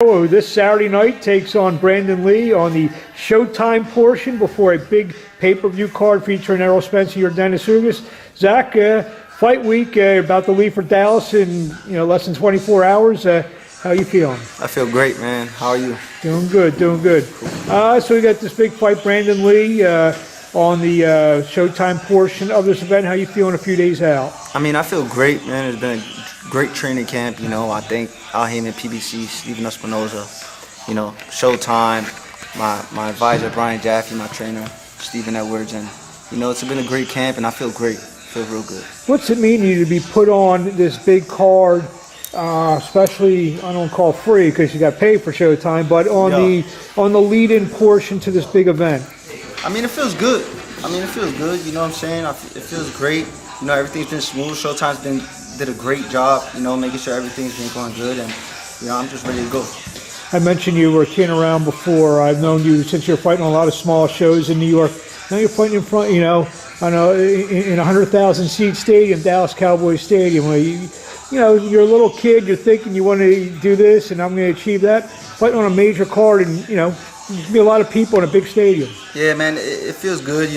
This Saturday night takes on Brandun Lee on the Showtime portion before a big pay-per-view card featuring Errol Spencer or Dennis Ugas. Zach, fight week, about to leave for Dallas in less than 24 hours. How you feeling? I feel great, man. How are you? Doing good, doing good. So we got this big fight, Brandun Lee, on the Showtime portion of this event. How you feeling a few days out? I mean, I feel great, man. It's been a great training camp. I think Al Heyman, PBC, Steven Espinoza, Showtime, my advisor, Brian Jaffe, my trainer, Stephen Edwards. And, it's been a great camp, and I feel great. I feel real good. What's it mean to you to be put on this big card, especially, I don't call free because you got paid for Showtime, but on the lead-in portion to this big event? I mean, it feels good. You know what I'm saying? It feels great. Everything's been smooth. Showtime's did a great job, making sure everything's been going good, and I'm just ready to go. I mentioned you were kicking around before. I've known you since you're fighting on a lot of small shows in New York. Now you're fighting in front, in a 100,000 seat stadium, Dallas Cowboys Stadium, where you're a little kid. You're thinking you want to do this, and I'm going to achieve that. Fighting on a major card, and there's be a lot of people in a big stadium. Yeah, man, it feels good.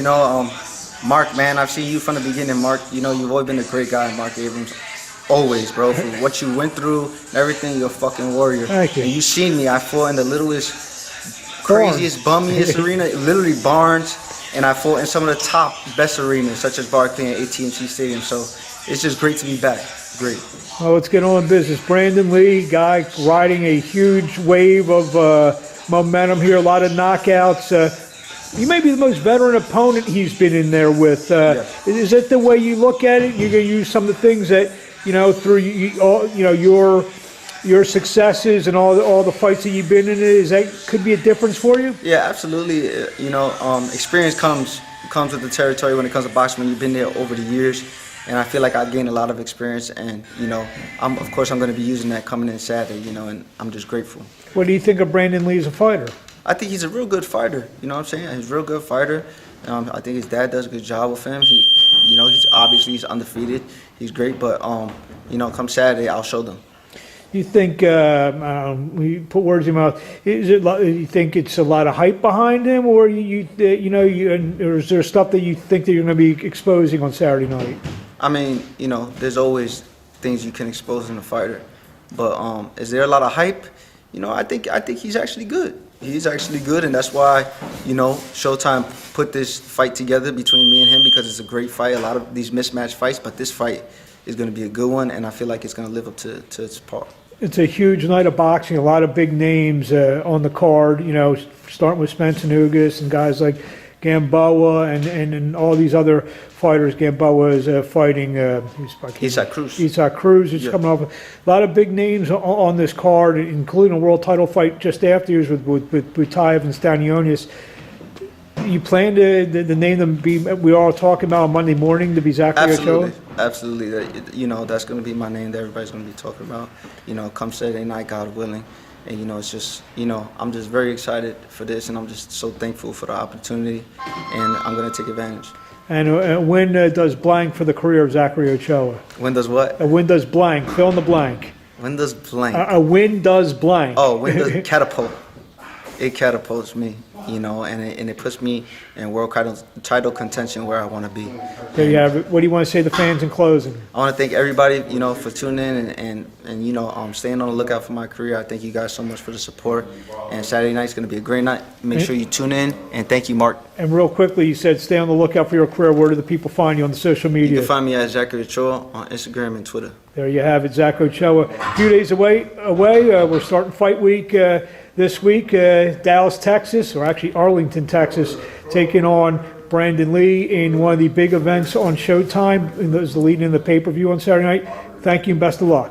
Mark, man, I've seen you from the beginning, Mark. You've always been a great guy, Mark Abrams. Always, bro. For what you went through and everything, you're a fucking warrior. Thank you. And you seen me. I fought in the littlest, craziest, bummiest arena, literally Barnes, and I fought in some of the top, best arenas, such as Barclays and AT&T Stadium. So it's just great to be back. Great. Well, let's get on business. Brandun Lee, guy riding a huge wave of momentum here, a lot of knockouts. You may be the most veteran opponent he's been in there with. Yes. Is that the way you look at it? You're going to use some of the things that, through your successes and all the fights that you've been in, could be a difference for you? Yeah, absolutely. Experience comes with the territory when it comes to boxing when you've been there over the years. And I feel like I gained a lot of experience, and of course I'm going to be using that coming in Saturday, and I'm just grateful. What do you think of Brandun Lee as a fighter? I think he's a real good fighter. You know what I'm saying? He's a real good fighter. I think his dad does a good job with him. He's undefeated. He's great, but come Saturday I'll show them. You think we put words in your mouth? You think it's a lot of hype behind him, or or is there stuff that you think that you're going to be exposing on Saturday night? I mean, there's always things you can expose in a fighter, but is there a lot of hype? I think he's actually good. He's actually good, and that's why, Showtime put this fight together between me and him, because it's a great fight. A lot of these mismatched fights, but this fight is going to be a good one, and I feel like it's going to live up to its part. It's a huge night of boxing. A lot of big names on the card. Starting with Spencer Ugas and guys like Gamboa and all these other fighters. Gamboa is fighting Isaac Cruz. Isaac Cruz is coming off. A lot of big names on this card, including a world title fight just after yours with Butaev and Stanionis. You plan to name them? We are talking about on Monday morning to be Zachary Ochoa? Absolutely. That's going to be my name that everybody's going to be talking about. Come Saturday night, God willing. And it's just, I'm just very excited for this, and I'm just so thankful for the opportunity, and I'm going to take advantage. And when does blank for the career of Zachary Ochoa? When does what? A win does blank. Fill in the blank. When does blank? A win does blank. Oh, when does catapult? It catapults me, and it puts me in world title contention where I want to be. There you have it. What do you want to say to the fans in closing? I want to thank everybody, for tuning in and staying on the lookout for my career. I thank you guys so much for the support. And Saturday night's going to be a great night. Make sure you tune in, and thank you, Mark. And real quickly, you said stay on the lookout for your career. Where do the people find you on the social media? You can find me at Zachary Ochoa on Instagram and Twitter. There you have it, Zach Ochoa. A few days away. We're starting fight week this week. Dallas, Texas, or actually Arlington, Texas, taking on Brandun Lee in one of the big events on Showtime. And those leading in the pay-per-view on Saturday night. Thank you and best of luck.